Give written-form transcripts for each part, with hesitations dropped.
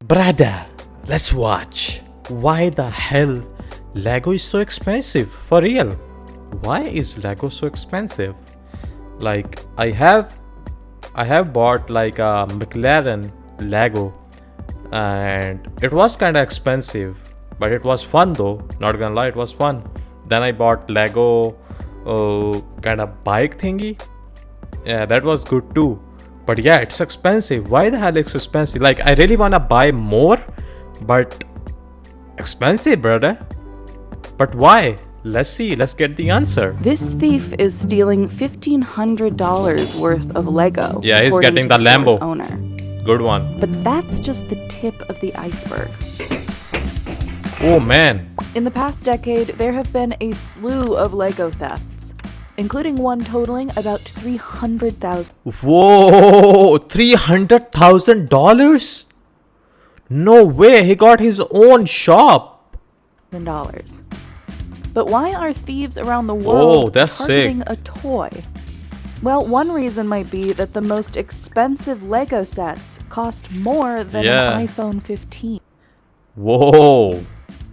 Brother, let's watch. Why the hell Lego is so expensive? For real. Why is Lego so expensive? Like I have bought like a McLaren Lego and it was kind of expensive, but it was fun though. Not gonna lie, it was fun. Then I bought Lego kind of bike thingy. Yeah, that was good too. But yeah, it's expensive. Why the hell it's expensive? Like I really wanna buy more, but expensive, brother. But why? Let's see. Let's get the answer. This thief is stealing $1,500 worth of Lego. Yeah, he's getting the Lambo. Owner. Good one. But that's just the tip of the iceberg. Oh man. In the past decade, there have been a slew of Lego thefts, including one totaling about $300,000. Whoa, $300,000? No way, he got his own shop. But why are thieves around the world targeting sick. a toy? Well, one reason might be that the most expensive Lego sets cost more than an iPhone 15. Whoa.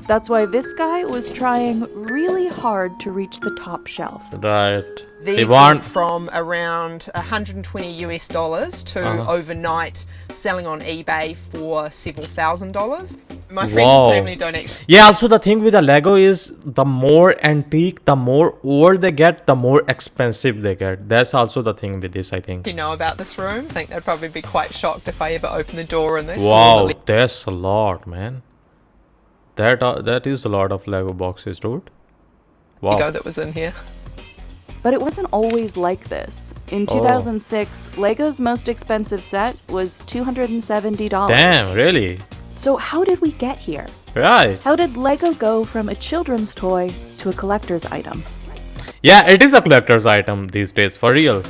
That's why this guy was trying really hard to reach the top shelf. Right. These went from around $120 to overnight selling on eBay for several $1,000s. My friends and family don't actually. Yeah, also the thing with the Lego is the more antique, the more old they get, the more expensive they get. That's also the thing with this, I think. Do you know about this room? I think they'd probably be quite shocked if I ever opened the door and they saw the that's a lot, man. That is a lot of Lego boxes, dude. Wow. Lego that was in here. But it wasn't always like this. In 2006, Lego's most expensive set was $270. Damn, really? So how did we get here? Right. How did Lego go from a children's toy to a collector's item? Yeah, it is a collector's item these days, for real.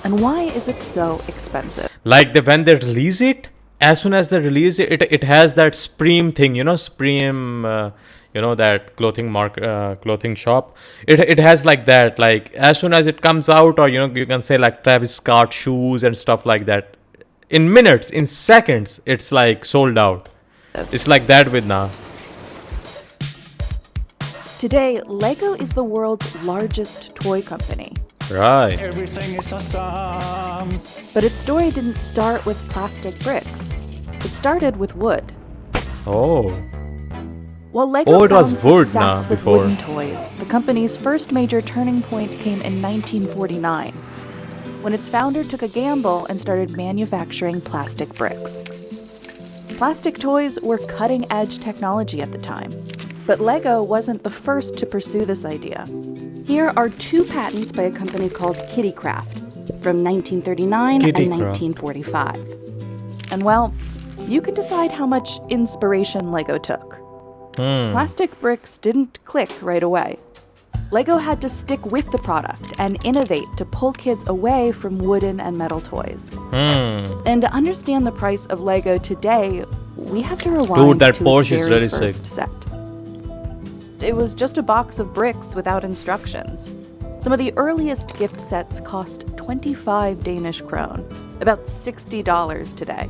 And why is it so expensive? Like when they release it, as soon as they release it, it has that Supreme thing, Supreme, that clothing shop. It has like that, like as soon as it comes out, or you can say like Travis Scott shoes and stuff like that. In minutes, in seconds, it's like sold out. It's like that with now. Today, Lego is the world's largest toy company. Right. Everything is awesome. But its story didn't start with plastic bricks. It started with wood. Oh. While Lego it was found wood success now with before. wooden toys, the company's first major turning point came in 1949, when its founder took a gamble and started manufacturing plastic bricks. Plastic toys were cutting-edge technology at the time, but Lego wasn't the first to pursue this idea. Here are two patents by a company called Kittycraft from 1939 and 1945. And well, you can decide how much inspiration Lego took. Plastic bricks didn't click right away. Lego had to stick with the product and innovate to pull kids away from wooden and metal toys. And to understand the price of Lego today, we have to rewind to its very first set. It was just a box of bricks without instructions. Some of the earliest gift sets cost 25 Danish krone, about $60 today.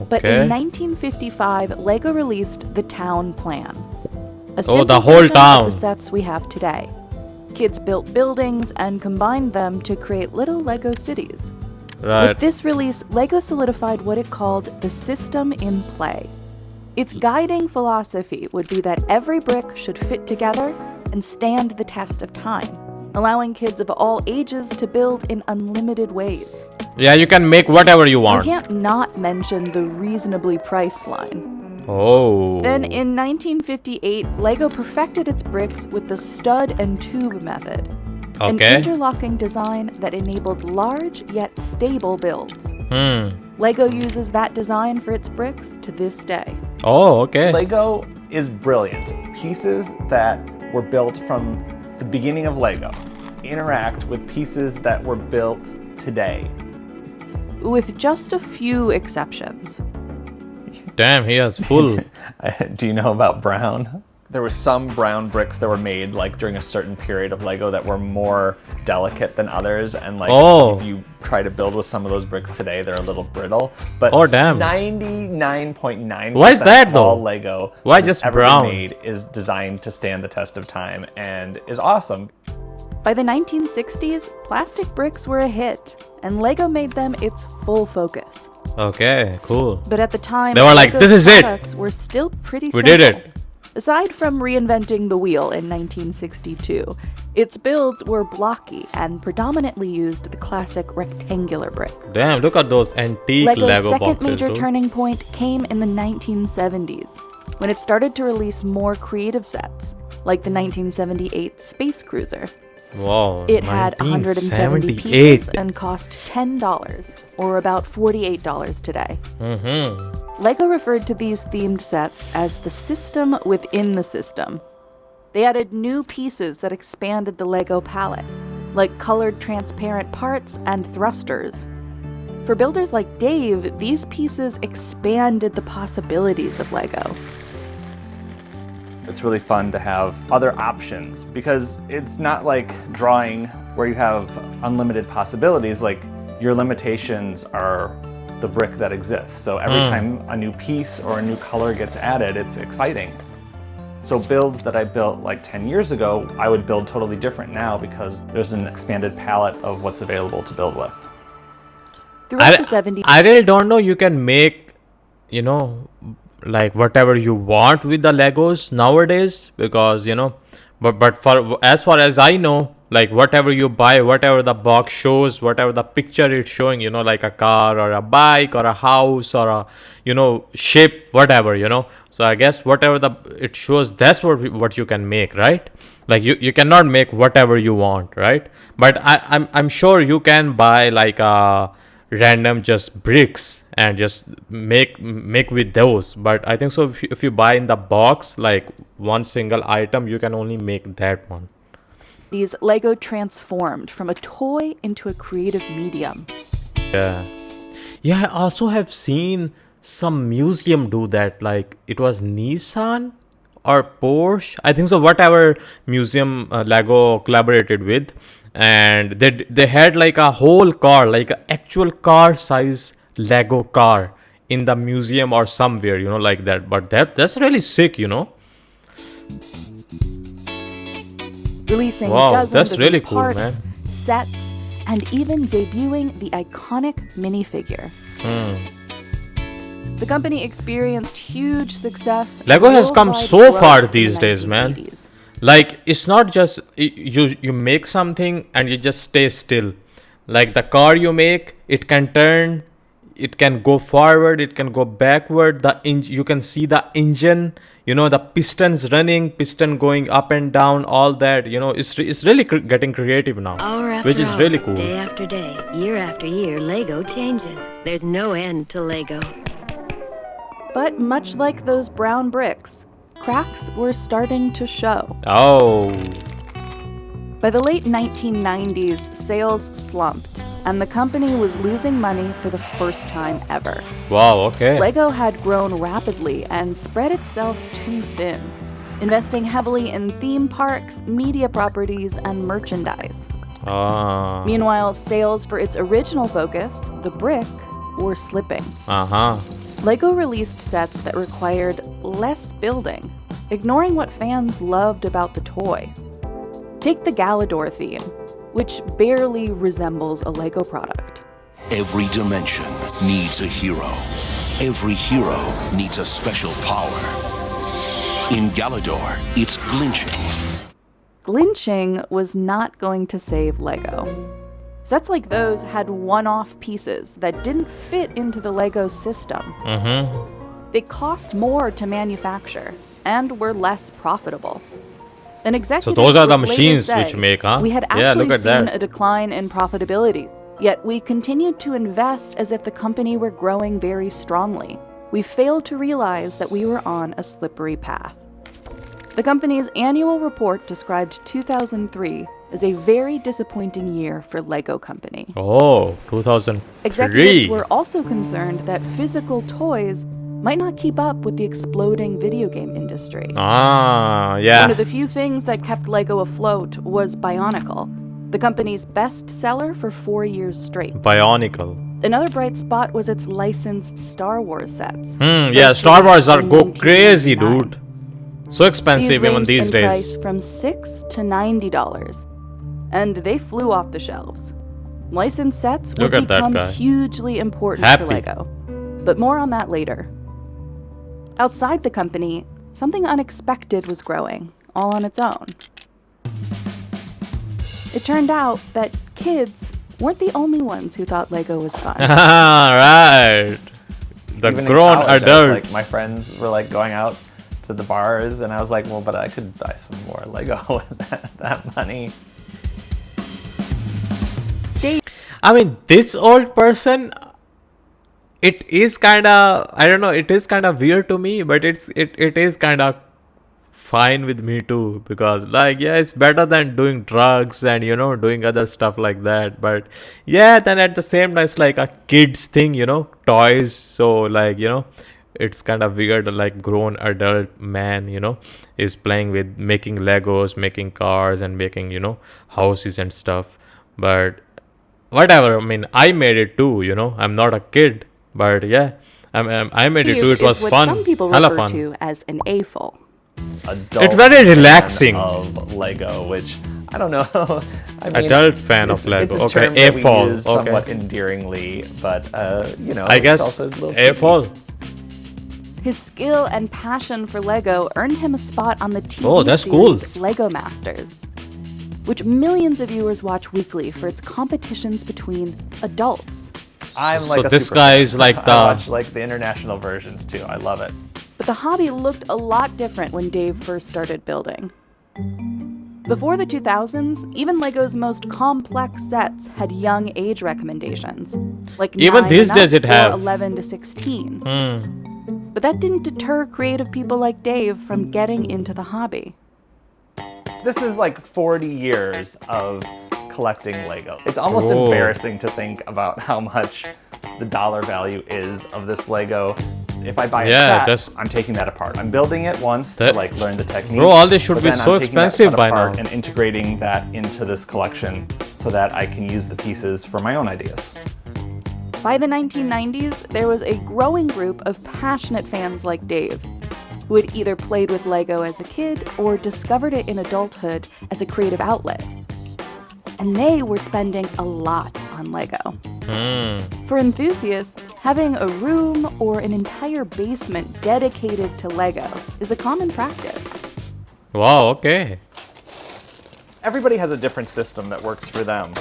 But in 1955, Lego released the Town Plan. A simple the whole version town. of the sets we have today. Kids built buildings and combined them to create little Lego cities. Right. With this release, Lego solidified what it called the system in play. Its guiding philosophy would be that every brick should fit together and stand the test of time, allowing kids of all ages to build in unlimited ways. Yeah, you can make whatever you want. You can't not mention the reasonably priced line. Oh. Then in 1958, Lego perfected its bricks with the stud and tube method, an interlocking design that enabled large yet stable builds. Lego uses that design for its bricks to this day. Oh, okay. Lego is brilliant. Pieces that were built from the beginning of Lego interact with pieces that were built today. With just a few exceptions. Damn, he has full. Do you know about brown? there were some brown bricks that were made like during a certain period of Lego that were more delicate than others, and like if you try to build with some of those bricks today, they're a little brittle. But 99.9% why is that of though? all Lego why just ever brown made is designed to stand the test of time and is awesome. By the 1960s, plastic bricks were a hit, and Lego made them its full focus. Okay, cool. But at the time, They were like, Lego's "This is it. products were still pretty We simple. did it." Aside from reinventing the wheel in 1962, its builds were blocky and predominantly used the classic rectangular brick. Damn, look at those antique Lego's Lego second boxes, major dude. turning point came in the 1970s, when it started to release more creative sets, like the 1978 Space Cruiser. Wow, It had 170 pieces 1978. and cost $10, or about $48 today. Mm-hmm. Lego referred to these themed sets as the system within the system. They added new pieces that expanded the Lego palette, like colored transparent parts and thrusters. For builders like Dave, these pieces expanded the possibilities of Lego. It's really fun to have other options because it's not like drawing where you have unlimited possibilities. Like, your limitations are the brick that exists. So every time a new piece or a new color gets added, it's exciting. So builds that I built like 10 years ago, I would build totally different now because there's an expanded palette of what's available to build with. Throughout the 70s, I really don't know you can make, like whatever you want with the Legos nowadays, because but for as far as I know, like whatever you buy, whatever the box shows, whatever the picture it's showing, like a car or a bike or a house or a ship, whatever, so I guess whatever it shows, that's what you can make, right? Like you cannot make whatever you want, right? But I'm sure you can buy like a random just bricks and just make with those. But I think so if you buy in the box like one single item, you can only make that one. these Lego transformed from a toy into a creative medium. Yeah, I also have seen some museum do that, like it was Nissan or Porsche, I think so, whatever museum Lego collaborated with, and they had like a whole car, like an actual car size Lego car in the museum or somewhere, like that. But that's really sick, Releasing Wow, dozens that's of really new cool, parts, man. sets, and even debuting the iconic minifigure. The company experienced huge success. Lego has come worldwide so growth far in the these days, man. 1980s. Like it's not just you make something and you just stay still. Like the car you make, it can turn, it can go forward, it can go backward. You can see the engine, the pistons running, piston going up and down, all that. It's really getting creative now, which is really cool. Day after day, year after year, Lego changes. There's no end to Lego. But much like those brown bricks, cracks were starting to show. Oh, By the late 1990s, sales slumped, and the company was losing money for the first time ever. wow, okay. Lego had grown rapidly and spread itself too thin, investing heavily in theme parks, media properties, and merchandise. Ah, Meanwhile, sales for its original focus, the brick, were slipping. Lego released sets that required less building, ignoring what fans loved about the toy. Take the Galador theme, which barely resembles a Lego product. Every dimension needs a hero. Every hero needs a special power. In Galador, it's glinching. Glinching was not going to save Lego. Sets like those had one-off pieces that didn't fit into the Lego system. They cost more to manufacture and were less profitable. An executive those are the would later machines say, which make, huh? We had Yeah, actually look at seen that. a decline in profitability, yet we continued to invest as if the company were growing very strongly. We failed to realize that we were on a slippery path. The company's annual report described 2003 as a very disappointing year for Lego Company. Oh, 2003. Executives were also concerned that physical toys might not keep up with the exploding video game industry. Ah, One yeah. of the few things that kept LEGO afloat was Bionicle, the company's best seller for 4 years straight. Bionicle. Another bright spot was its licensed Star Wars sets. Yeah, First Star Wars released are in go crazy, 1999. dude. So expensive even ranged these in days. price from $6 to $90, and they flew off the shelves. Licensed sets would Look at that become guy. hugely important Happy. for LEGO, but more on that later. Outside the company, something unexpected was growing, all on its own. It turned out that kids weren't the only ones who thought LEGO was fun. Right. The Even in grown college, I was adults. like, my friends were like going out to the bars, and I was like, well, but I could buy some more Lego with that money. I mean, this old person, it is kind of, I don't know, it is kind of weird to me, but it is kind of fine with me too, because like, yeah, it's better than doing drugs and, you know, doing other stuff like that. But yeah, then at the same time, it's like a kids thing, you know, toys. So like, you know, it's kind of weird, like grown adult man, you know, is playing with making Legos, making cars and making, you know, houses and stuff. But whatever, I mean, I made it too, you know, I'm not a kid, but yeah, I made it too. It was is what fun, some people hella refer fun. to as an A-full. Adult It's very fan relaxing. of Lego, which I don't know. I mean, Adult fan of Lego. It's a Okay, term that we A-fall, use okay. somewhat endearingly, but you know, I it's guess also a little A-fall. His skill and passion for LEGO earned him a spot on the TV Oh, that's cool. series LEGO Masters, which millions of viewers watch weekly for its competitions between adults. I'm like So a this super guy fan. is like I the- watch like the international versions too. I love it. But the hobby looked a lot different when Dave first started building. Before the 2000s, even LEGO's most complex sets had young age recommendations, like Even 9 these and days up it have. or 11 to 16. Hmm. But that didn't deter creative people like Dave from getting into the hobby. This is like 40 years of collecting Lego. It's almost Cool. embarrassing to think about how much the dollar value is of this Lego. If I buy a Yeah, set, that's- I'm taking that apart. I'm building it once That- to like learn the technique. Bro, all this should be so expensive by now. And integrating that into this collection so that I can use the pieces for my own ideas. By the 1990s, there was a growing group of passionate fans like Dave, who had either played with LEGO as a kid or discovered it in adulthood as a creative outlet. And they were spending a lot on LEGO. For enthusiasts, having a room or an entire basement dedicated to LEGO is a common practice. Wow, okay. Everybody has a different system that works for them.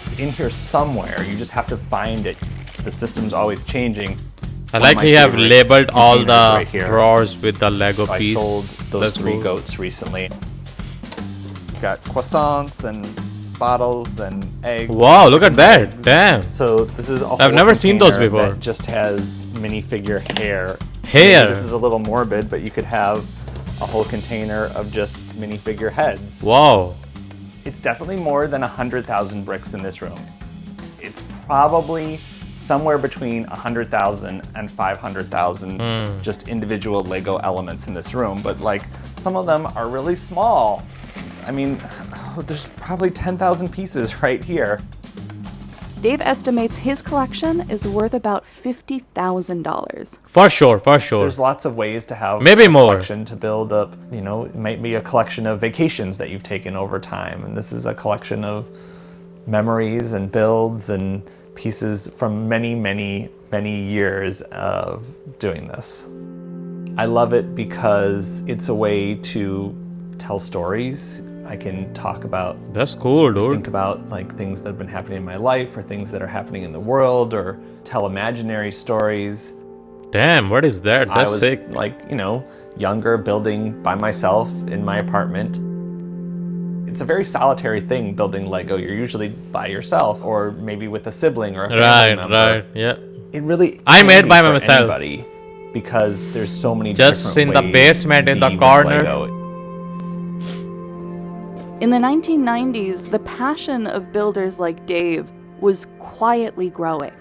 It's in here somewhere. You just have to find it. The system's always changing. I One of like my you have favorite labeled all the containers right here. drawers with the Lego I piece. sold those That's 3 cool. goats recently. Got croissants and bottles and eggs. Wow, look at that. Damn. So this is a whole I've never seen those container before. that just has minifigure hair. Hair. Maybe this is a little morbid, but you could have a whole container of just minifigure heads. Wow. It's definitely more than 100,000 bricks in this room. It's probably somewhere between 100,000 and 500,000 just individual Lego elements in this room, but like some of them are really small. I mean, there's probably 10,000 pieces right here. Dave estimates his collection is worth about $50,000. For sure, for sure. There's lots of ways to have Maybe a more. collection to build up, you know, it might be a collection of vacations that you've taken over time, and this is a collection of memories and builds and pieces from many, many, many years of doing this. I love it because it's a way to tell stories. I can talk about, That's cool, dude. think about like things that have been happening in my life or things that are happening in the world, or tell imaginary stories. Damn, what is that? I That's was sick. like, you know, younger, building by myself in my apartment. It's a very solitary thing building Lego. You're usually by yourself or maybe with a sibling or a family Right, member. right, yeah. It really I can made be by for myself. anybody because there's so many Just different in the ways basement to in the be with corner. Lego. In the 1990s, the passion of builders like Dave was quietly growing,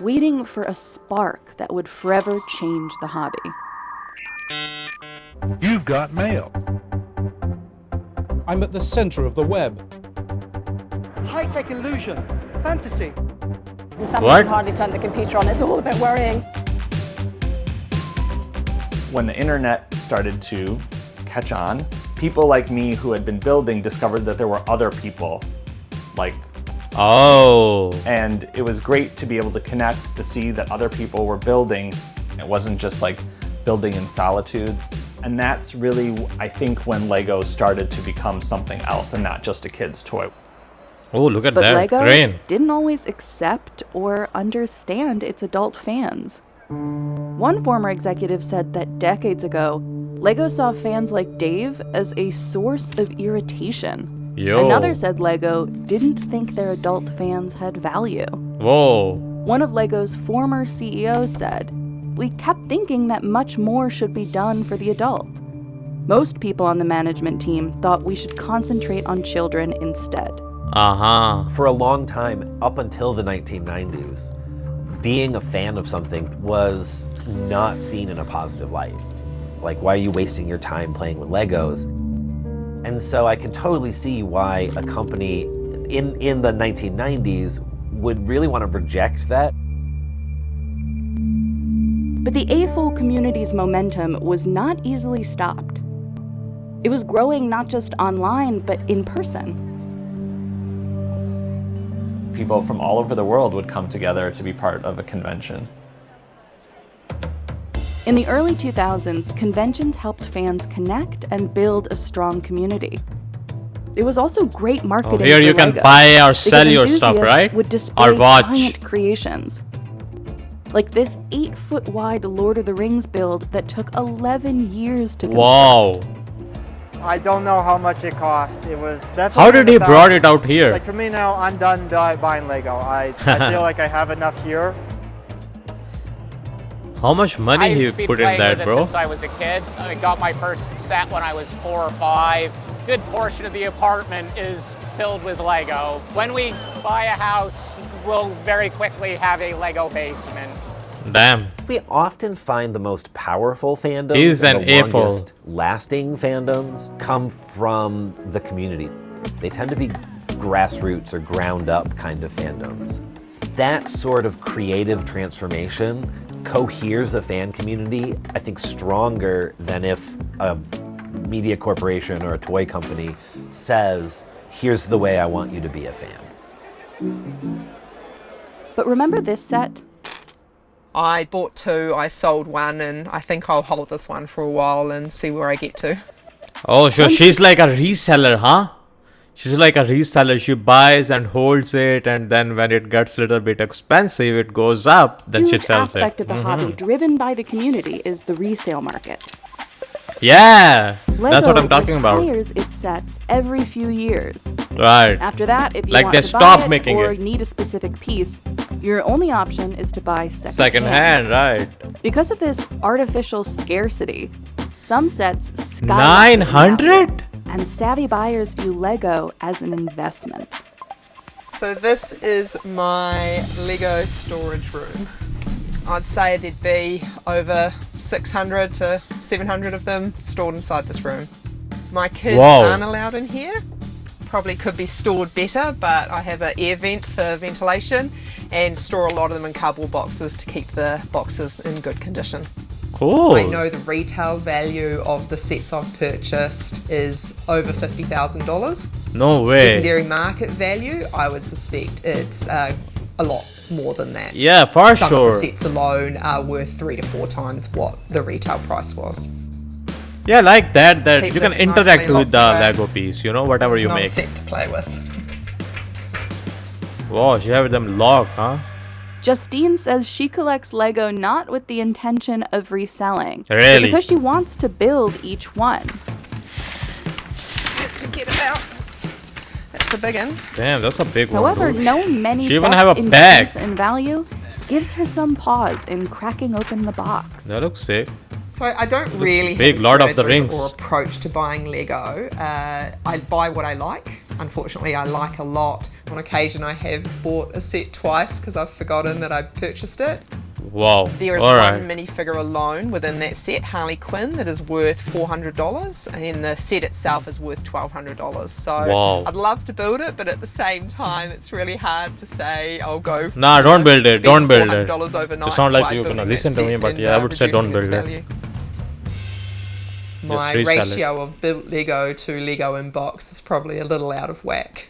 waiting for a spark that would forever change the hobby. You've got mail. I'm at the center of the web. High-tech illusion, fantasy. Some What? can hardly turn the computer on. It's all a bit worrying. When the internet started to catch on, people like me who had been building discovered that there were other people like, Oh. and it was great to be able to connect, to see that other people were building. It wasn't just like building in solitude. And that's really, I think, when Lego started to become something else and not just a kid's toy. Oh, look at But that Lego crane. didn't always accept or understand its adult fans. One former executive said that decades ago, Lego saw fans like Dave as a source of irritation. Yo. Another said Lego didn't think their adult fans had value. Whoa. One of Lego's former CEOs said, "We kept thinking that much more should be done for the adult." Most people on the management team thought we should concentrate on children instead. Uh-huh. For a long time, up until the 1990s, being a fan of something was not seen in a positive light. Like, why are you wasting your time playing with Legos? And so I can totally see why a company in the 1990s would really want to reject that. But the AFOL community's momentum was not easily stopped. It was growing not just online, but in person. People from all over the world would come together to be part of a convention. In the early 2000s, conventions helped fans connect and build a strong community. It was also great marketing. Oh, here for you can Lego, buy or because sell your stuff, enthusiasts right? Would display Or watch. giant creations. Like this 8-foot wide Lord of the Rings build that took 11 years to construct. Wow. I don't know how much it cost. It was definitely. How did he about- brought it out here? Like for me now, I'm done buying Lego. I feel like I have enough here. How much money he I've been put in playing that, with it bro? since I was a kid. I got my first set when I was 4 or 5. Good portion of the apartment is filled with Lego. When we buy a house, we'll very quickly have a Lego basement. Damn. We often find the most powerful fandoms He's and an the A-fol. longest lasting fandoms come from the community. They tend to be grassroots or ground up kind of fandoms. That sort of creative transformation coheres a fan community, I think, stronger than if a media corporation or a toy company says, here's the way I want you to be a fan. But remember this set? I bought 2, I sold 1, and I think I'll hold this one for a while and see where I get to. Oh, so she's like a reseller, huh? She's like a reseller. She buys and holds it, and then when it gets a little bit expensive, it goes up, then she Huge sells aspect it. of the hobby driven by the community is the resale market. Yeah, Lego that's what I'm talking about. retires its sets every few years. Right. After that, if you Like want they to stop buy it making or it. need a specific piece, your only option is to buy Second hand, right. Because of this artificial scarcity, some sets skyrocket in 900? value, and savvy buyers view Lego as an investment. So this is my Lego storage room. I'd say there'd be over 600 to 700 of them stored inside this room. My kids Wow. aren't allowed in here. Probably could be stored better, but I have an air vent for ventilation and store a lot of them in cardboard boxes to keep the boxes in good condition. Cool. I know the retail value of the sets I've purchased is over $50,000. No way. Secondary market value, I would suspect it's a lot more than that. Yeah, for Some sure. of the sets alone are worth 3 to 4 times what the retail price was. Yeah, like that Keep you can this interact nicely with the locked away. Lego piece, you know, whatever It's you not a make. set to play with. Wow, she have them locked, huh? Justine says she collects Lego not with the intention of reselling, but Really? because she wants to build each one. Just have to get it out. It's a big one. Damn, that's a big one. However, dude. knowing many She even sets have a increase bag. in value gives her some pause in cracking open the box. That looks sick. So I don't really big, have a Lord of the strategy Rings. or approach to buying Lego. I buy what I like. Unfortunately, I like a lot. On occasion, I have bought a set twice because I've forgotten that I purchased it. Wow. There is Alright. one minifigure alone within that set, Harley Quinn, that is worth $400, and the set itself is worth $1,200. So Wow. I'd love to build it, but at the same time, it's really hard to say I'll go. Nah, don't build it. Don't build it. $400 overnight. It's not like by you're gonna building listen that to me, set but and, yeah, I would say don't reducing build its it. value. My resell it. ratio of built Lego to Lego in box is probably a little out of whack.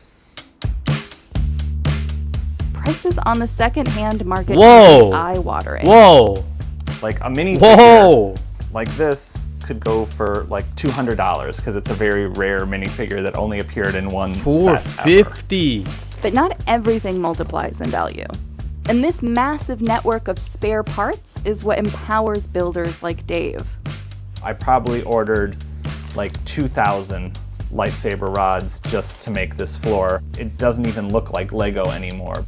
Prices on the second-hand market Whoa. are eye-watering. Whoa. Like a mini Whoa. figure like this could go for like $200 because it's a very rare minifigure that only appeared in one set ever. $450. But not everything multiplies in value. And this massive network of spare parts is what empowers builders like Dave. I probably ordered like 2,000 lightsaber rods just to make this floor. It doesn't even look like Lego anymore.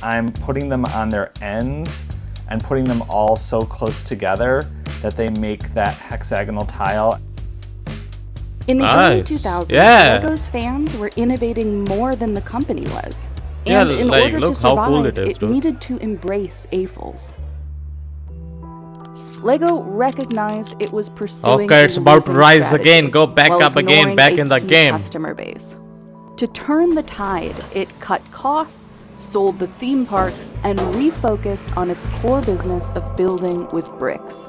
I'm putting them on their ends and putting them all so close together that they make that hexagonal tile. In the early Nice. 2000s, Yeah. Lego's fans were innovating more than the company was. Yeah, And in like, order look to how survive, cool it is, dude. needed to embrace AFOLs. Lego recognized it was pursuing Okay, it's a about to losing rise strategy again. Go back while up again, ignoring back a in the key game. customer base. To turn the tide, it cut costs, sold the theme parks, and refocused on its core business of building with bricks.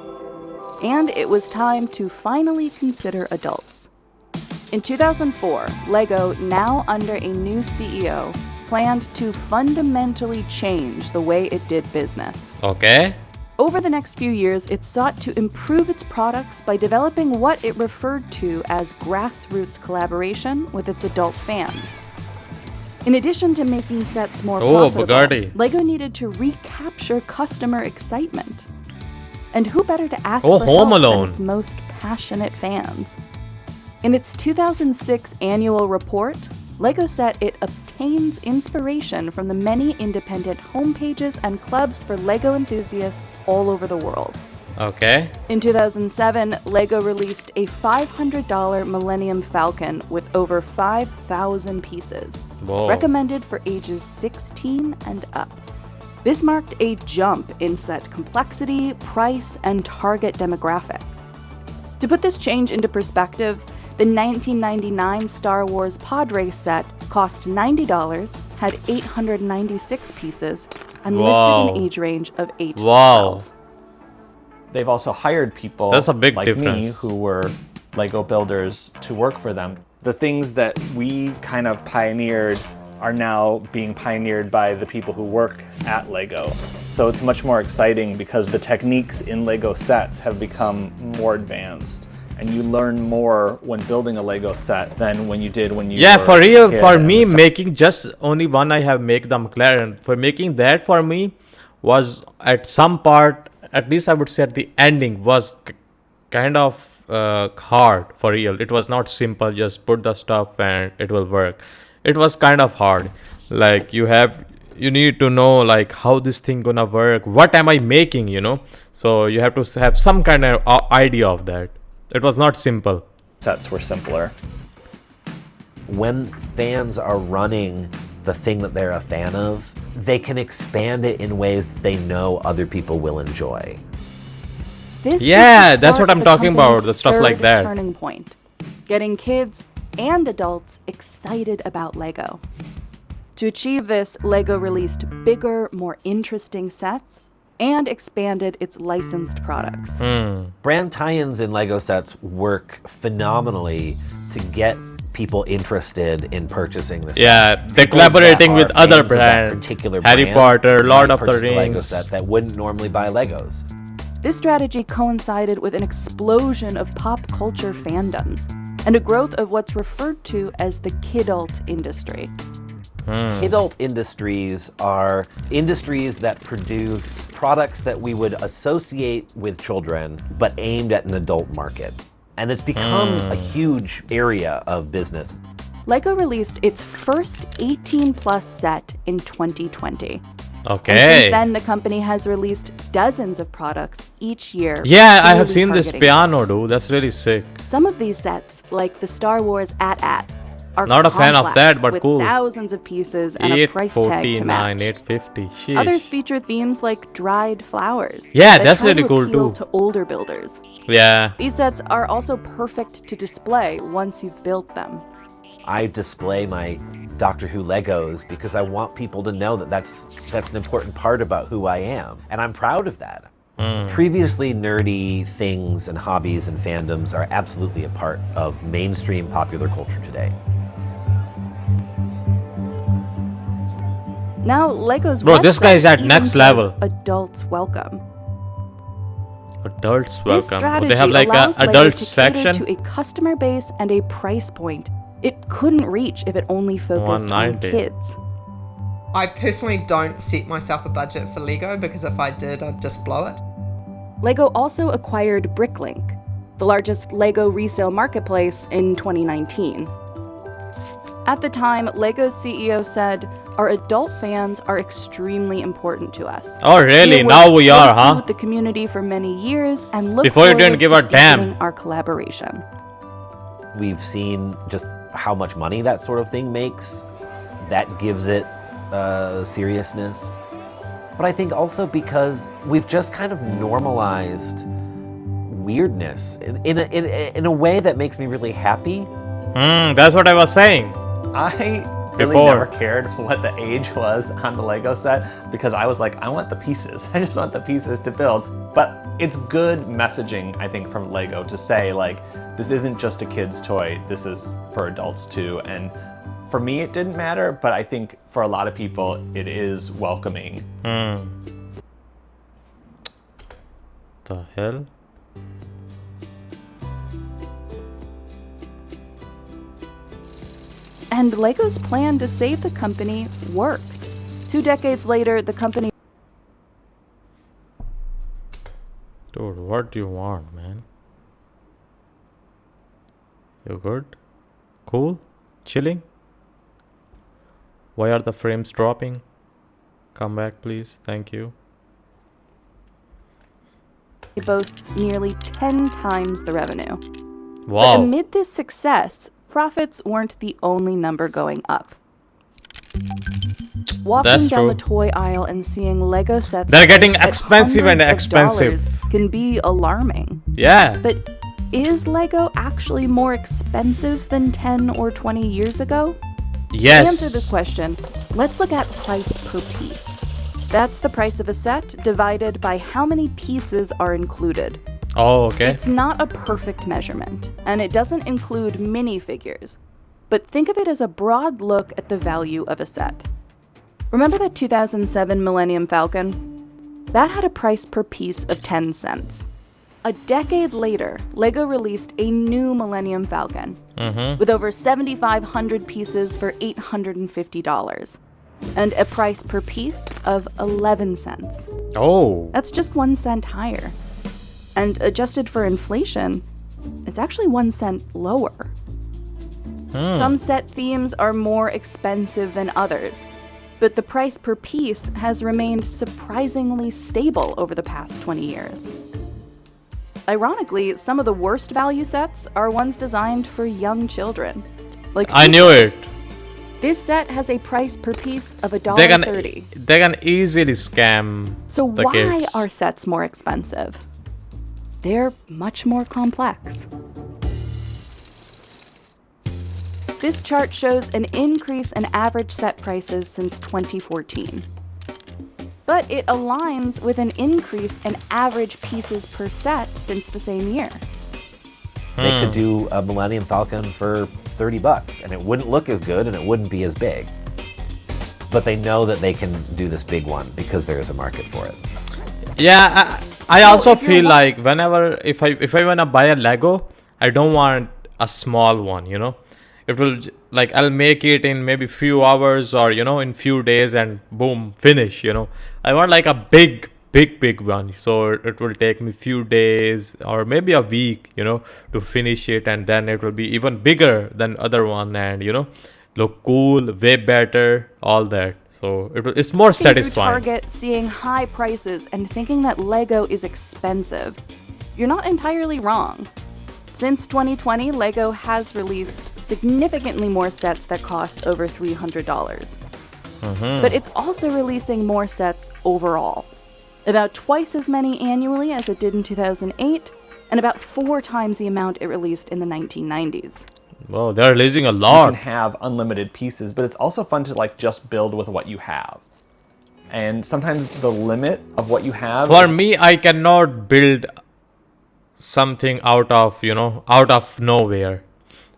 And it was time to finally consider adults. In 2004, Lego, now under a new CEO, planned to fundamentally change the way it did business. Okay. Over the next few years, it sought to improve its products by developing what it referred to as grassroots collaboration with its adult fans. In addition to making sets more profitable, Bugatti. Lego needed to recapture customer excitement. And who better to ask Oh, for Home help Alone. than its most passionate fans? In its 2006 annual report, Lego said it obtains inspiration from the many independent homepages and clubs for Lego enthusiasts all over the world. Okay. In 2007, Lego released a $500 Millennium Falcon with over 5,000 pieces, Whoa. recommended for ages 16 and up. This marked a jump in set complexity, price, and target demographic. To put this change into perspective, the 1999 Star Wars pod race set cost $90, had 896 pieces, and Wow. listed an age range of 8 to Wow. 12. They've also hired people That's a big like me difference. who were Lego builders to work for them. The things that we kind of pioneered are now being pioneered by the people who work at Lego. So it's much more exciting because the techniques in Lego sets have become more advanced. And you learn more when building a Lego set than when you did when you Yeah, were for a real, kid for and me, the set- making just only one I have make the McLaren. For making that for me was at some part, at least I would say at the ending, was kind of hard for real. It was not simple, just put the stuff and it will work. It was kind of hard. Like you need to know like how this thing gonna work. What am I making, you know? So you have to have some kind of idea of that. It was not simple. sets were simpler. When fans are running the thing that they're a fan of, they can expand it in ways that they know other people will enjoy. This is Yeah, the that's start what I'm of the talking about, company's the stuff like third that. Turning point, getting kids and adults excited about Lego. To achieve this, Lego released bigger, more interesting sets and expanded its licensed products. Brand tie-ins in Lego sets work phenomenally to get people interested in purchasing the set. Yeah, they're People that collaborating are with other fans of that brands. particular Harry brand Potter, Lord might of the purchase a Lego Rings. set that wouldn't normally buy Legos. This strategy coincided with an explosion of pop culture fandoms and a growth of what's referred to as the kidult industry. Adult industries are industries that produce products that we would associate with children, but aimed at an adult market. And it's become a huge area of business. Lego released its first 18-plus set in 2020. And Okay. since then, the company has released dozens of products each year. Yeah, I have clearly seen this targeting piano, adults. dude. That's really sick. Some of these sets, like the Star Wars AT-AT, are Not a fan of complex, that, but with cool. thousands of pieces and a price tag to 849, match. 850. Sheesh. Others feature themes like dried flowers. Yeah, that that's try really to cool appeal too. to older builders. Yeah. These sets are also perfect to display once you've built them. I display my Doctor Who Legos because I want people to know that that's an important part about who I am, and I'm proud of that. Previously nerdy things and hobbies and fandoms are absolutely a part of mainstream popular culture today. Now, Lego's Bro, this guy is website at even next says level. Adults welcome. Adults This welcome. Oh, strategy they have like a allows Lego adult to section. cater to a customer base and a price point it couldn't reach if it only focused on 190. kids. I personally don't set myself a budget for Lego because if I did, I'd just blow it. Lego also acquired Bricklink, the largest Lego resale marketplace, in 2019. At the time, Lego's CEO said, "Our adult fans are extremely important to us. Oh, really? We Now worked we are, closely huh? with the community for many years and look Before you forward didn't give to a damn." deepening our collaboration." We've seen just how much money that sort of thing makes. That gives it seriousness. But I think also because we've just kind of normalized weirdness in a way that makes me really happy. That's what I was saying. I really Before. never cared what the age was on the Lego set because I was like, I want the pieces. I just want the pieces to build. But it's good messaging, I think, from Lego to say, like, this isn't just a kid's toy. This is for adults too. And for me, it didn't matter, but I think for a lot of people, it is welcoming. The hell? And Lego's plan to save the company worked. 2 decades later, the company Dude, what do you want, man? You good? Cool? Chilling? Why are the frames dropping? Come back, please. Thank you. boasts nearly 10 times the revenue. But Wow. amid this success, profits weren't the only number going up. Walking That's down true. the toy aisle and seeing Lego sets They're getting priced at expensive and hundreds of expensive. dollars can be alarming. Yeah. But is Lego actually more expensive than 10 or 20 years ago? Yes. To answer this question, let's look at price per piece. That's the price of a set divided by how many pieces are included. Oh, okay. It's not a perfect measurement, and it doesn't include minifigures. But think of it as a broad look at the value of a set. Remember that 2007 Millennium Falcon? That had a price per piece of 10 cents. A decade later, LEGO released a new Millennium Falcon with over 7,500 pieces for $850 and a price per piece of 11 cents. Oh. That's just 1 cent higher. And adjusted for inflation, it's actually 1 cent lower. Some set themes are more expensive than others, but the price per piece has remained surprisingly stable over the past 20 years. Ironically, some of the worst value sets are ones designed for young children. Like I knew it. This set has a price per piece of They $1.30. can easily scam So the why kids. are sets more expensive? They're much more complex. This chart shows an increase in average set prices since 2014. But it aligns with an increase in average pieces per set since the same year. They could do a Millennium Falcon for $30 and it wouldn't look as good and it wouldn't be as big. But they know that they can do this big one because there is a market for it. Yeah, I also if you're feel wa- like whenever if I wanna buy a Lego, I don't want a small one, you know. It will like I'll make it in maybe few hours or in few days and boom, finish, I want like a big one, so it will take me few days or maybe a week, to finish it, and then it will be even bigger than other one, and look cool, way better, all that. So it's more Through satisfying. Target, seeing high prices and thinking that Lego is expensive. You're not entirely wrong. Since 2020, Lego has released significantly more sets that cost over $300. But it's also releasing more sets overall. About twice as many annually as it did in 2008, and about 4 times the amount it released in the 1990s. Whoa, they're releasing a You lot. can have unlimited pieces, but it's also fun to like just build with what you have. And sometimes the limit of what you have... For me, I cannot build something out of, out of nowhere.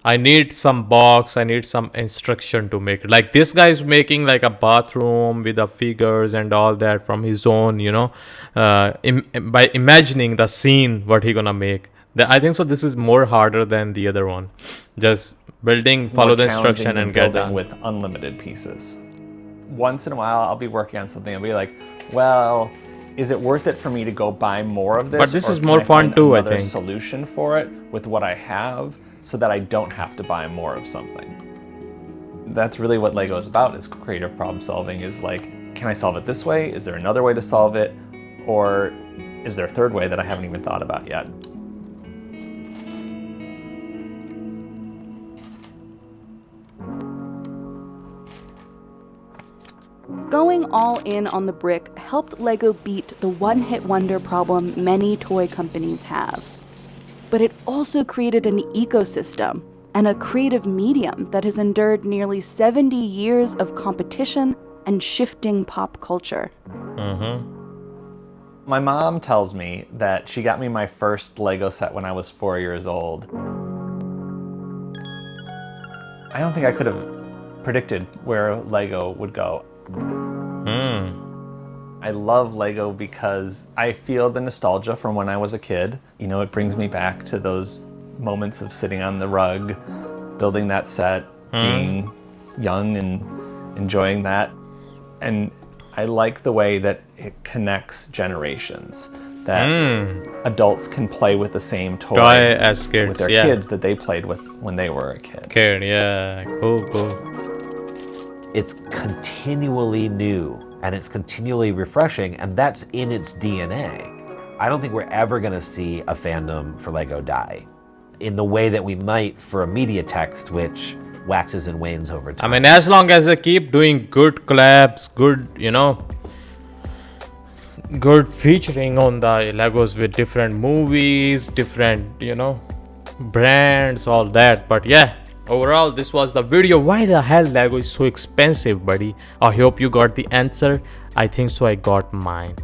I need some box, I need some instruction to make it. Like this guy's making like a bathroom with the figures and all that from his own, by imagining the scene, what he gonna make. I think so this is more harder than the other one. Just building, follow the instruction and get done. With unlimited pieces. Once in a while, I'll be working on something and be like, well, is it worth it for me to go buy more of this? But this or is can more I fun find too, I another think. Solution for it with what I have so that I don't have to buy more of something. That's really what Lego is about, is creative problem solving, is like, can I solve it this way? Is there another way to solve it? Or is there a third way that I haven't even thought about yet? Going all in on the brick helped Lego beat the one-hit wonder problem many toy companies have. But it also created an ecosystem and a creative medium that has endured nearly 70 years of competition and shifting pop culture. My mom tells me that she got me my first Lego set when I was 4 years old. I don't think I could have predicted where Lego would go. I love Lego because I feel the nostalgia from when I was a kid. It brings me back to those moments of sitting on the rug, building that set, being young and enjoying that. And I like the way that it connects generations, that adults can play with the same toy as kids, with their kids that they played with when they were a kid. Cool. It's continually new and it's continually refreshing, and that's in its DNA. I don't think we're ever going to see a fandom for Lego die in the way that we might for a media text, which waxes and wanes over time. I mean, as long as they keep doing good collabs, good featuring on the Legos with different movies, different, brands, all that. But yeah, overall, this was the video. Why the hell Lego is so expensive, buddy? I hope you got the answer. I think so I got mine.